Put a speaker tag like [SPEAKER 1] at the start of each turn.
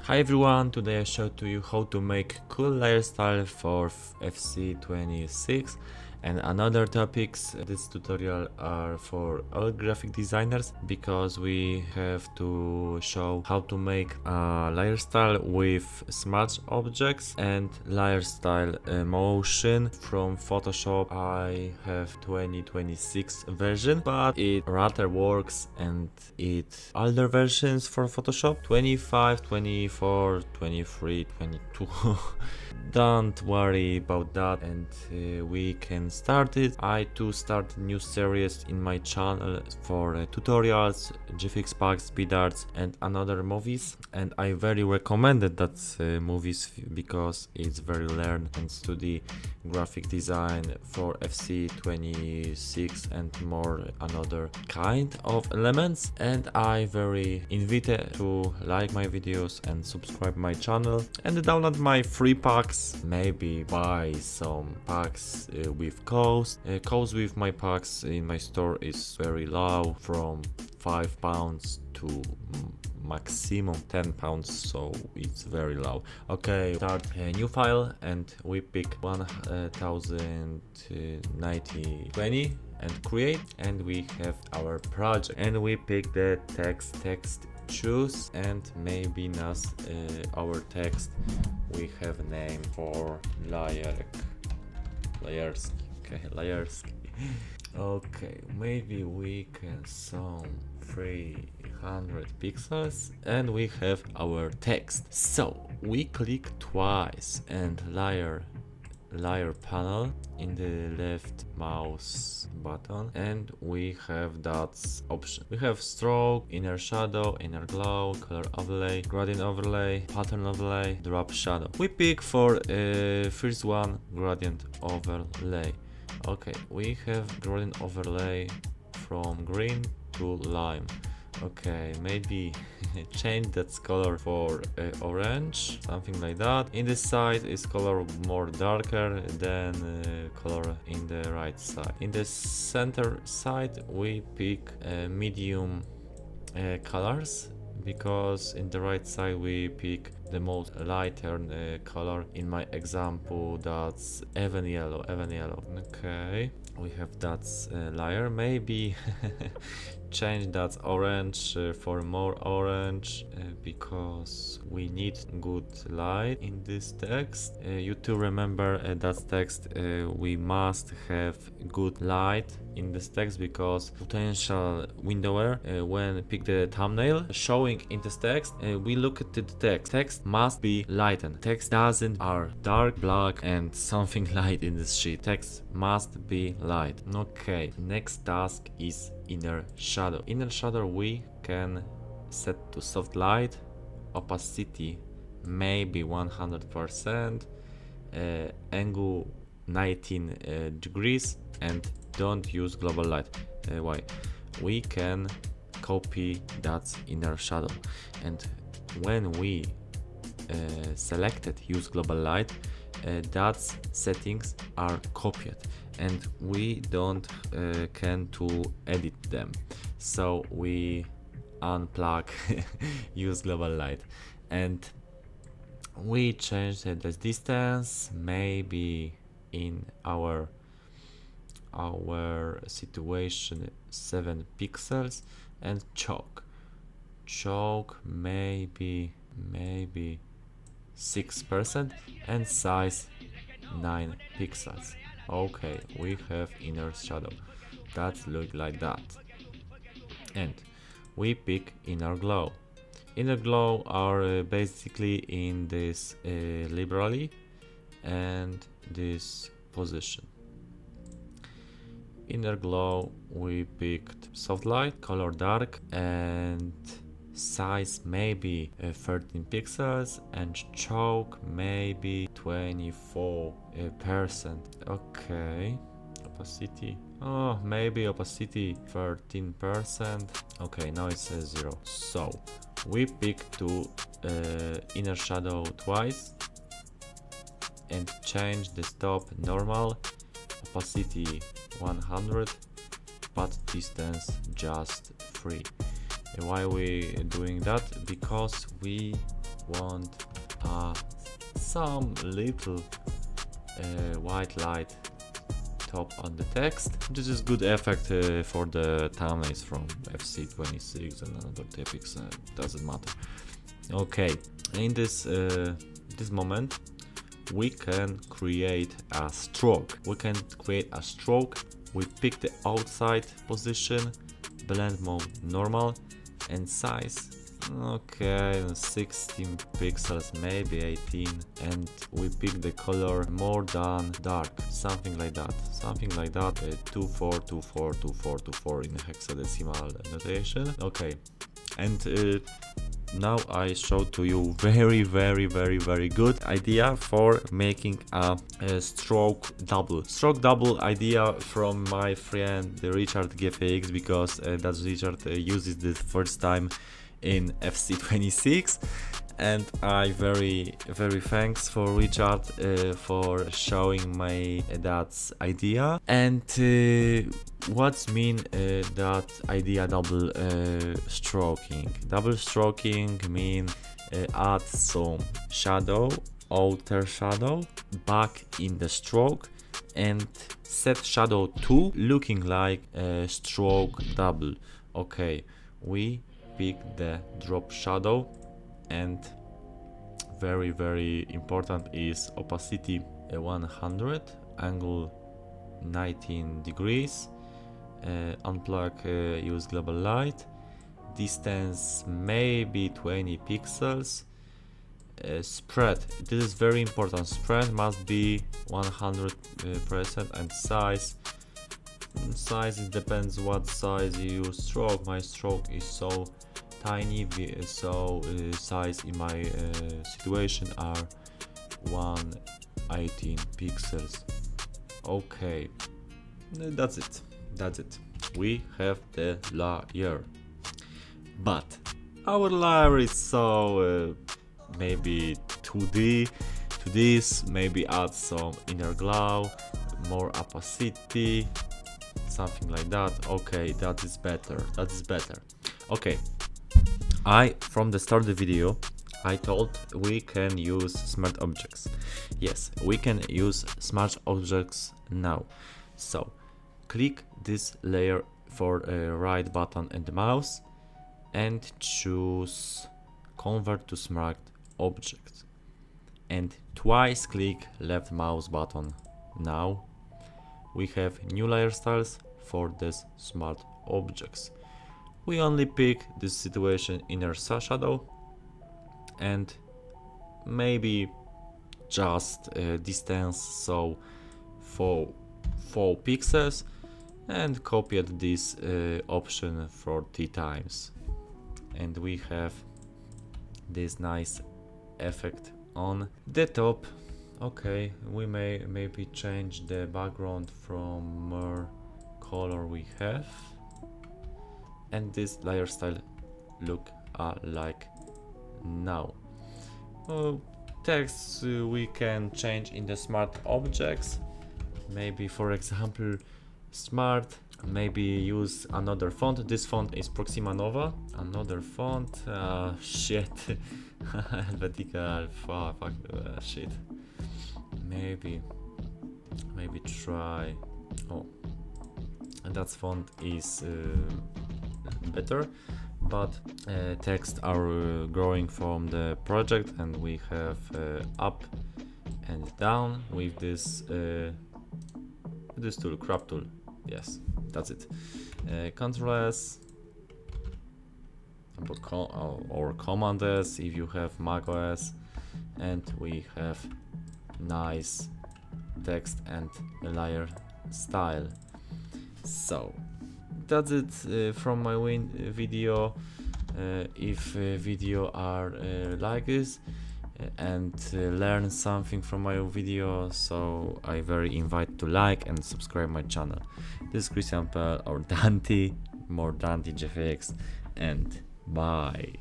[SPEAKER 1] Hi everyone, today I show to you how to make cool layer style for FC26 and another topics. This tutorial are for all graphic designers because we have to show how to make a layer style with smart objects and layer style motion from Photoshop. I have 2026 version, but it rather works and it older versions for Photoshop 25, 24, 23, 22. Don't worry about that, and we can start it. I too start new series in my channel for tutorials, GFX packs, speed arts and another movies, and I very recommended that movies because it's very learn and study graphic design for FC26 and more another kind of elements. And I very invite to like my videos and subscribe my channel and download my free packs, maybe buy some packs with cost. Cost with my packs in my store is very low, from £5 to maximum £10, so it's very low. Okay, start a new file and we pick 1090-20 and create, and we have our project and we pick the text choose, and maybe nas our text we have a name for layers. Okay, layers. Okay, maybe we can some 300 pixels and we have our text. So we click twice and layer panel in the left mouse button, and we have that option. We have stroke, inner shadow, inner glow, color overlay, gradient overlay, pattern overlay, drop shadow. We pick for first one, gradient overlay. Okay, we have gradient overlay from green to lime. Okay, maybe change that color for orange, something like that. In this side is color more darker than color in the right side. In the center side we pick medium colors, because in the right side we pick the most lighter color. In my example that's even yellow. Okay, we have that layer. Maybe change that orange for more orange because we need good light in this text. You to remember that text we must have good light in this text, because potential windower when pick the thumbnail showing in this text, we look at the text must be lightened. Text doesn't are dark, black and something light in this sheet. Text must be light. Okay, next task is inner shadow. Inner shadow we can set to soft light, opacity maybe 100%, angle 19 degrees, and don't use global light. Why? We can copy that inner shadow, and when we selected use global light, that settings are copied and we don't can to edit them, so we unplug use global light and we change the distance, maybe in our situation 7 pixels, and choke maybe 6% and size 9 pixels. Okay, we have inner shadow that look like that, and we pick inner glow. Inner glow are basically in this liberally and this position. Inner glow we picked soft light, color dark, and size maybe 13 pixels, and choke maybe 24%. Okay, opacity, oh, maybe opacity 13%. Okay, now it's 0. So we pick to inner shadow twice and change the stop normal, opacity 100, but distance just 3. Why we doing that? Because we want some little white light top on the text. This is good effect for the thumbnails from FC26 and other topics, doesn't matter. Okay, in this moment we can create a stroke. We pick the outside position, blend mode normal, and size, okay, 16 pixels, maybe 18, and we pick the color more than dark, something like that, 24242424 in hexadecimal notation. Okay, and now I show to you very good idea for making a stroke double idea from my friend Richard GFX, because that Richard uses this first time in FC26, and I very thanks for Richard for showing my that idea. And what's mean that idea double stroking mean add some shadow, outer shadow back in the stroke, and set shadow to looking like stroke double. Okay, we pick the drop shadow, and very important is opacity 100, angle 19 degrees, unplug, use global light, distance maybe 20 pixels, spread, this is very important, spread must be 100%, and size it depends what size you use stroke. My stroke is so tiny, so size in my situation are 118 pixels. Okay, that's it. We have the layer, but our layer is so maybe 2D. To this, maybe add some inner glow, more opacity, something like that. Okay, that is better. Okay, from the start of the video I told we can use smart objects. Yes, we can use smart objects now. So click this layer for a right button and the mouse, and choose convert to smart object, and twice click left mouse button. Now we have new layer styles for this smart objects. We only pick this situation inner shadow, and maybe just distance, so 4 pixels, and copied this option 40 times, and we have this nice effect on the top. Okay, we may maybe change the background from more color we have, and this layer style look like now. Text we can change in the smart objects, maybe for example smart, maybe use another font. This font is Proxima Nova. Another font, shit. Helvetica Alpha, fuck, shit. Maybe try, and that font is better, but text are growing from the project, and we have up and down with this tool, crop tool. Yes, that's it. Ctrl S or Command S if you have Mac OS, and we have nice text and layer style. So that's it from my video. If video are like this and learn something from my video, so I very invite to like and subscribe my channel. This is Christian Pell or Dante, more Dante GFX, and bye.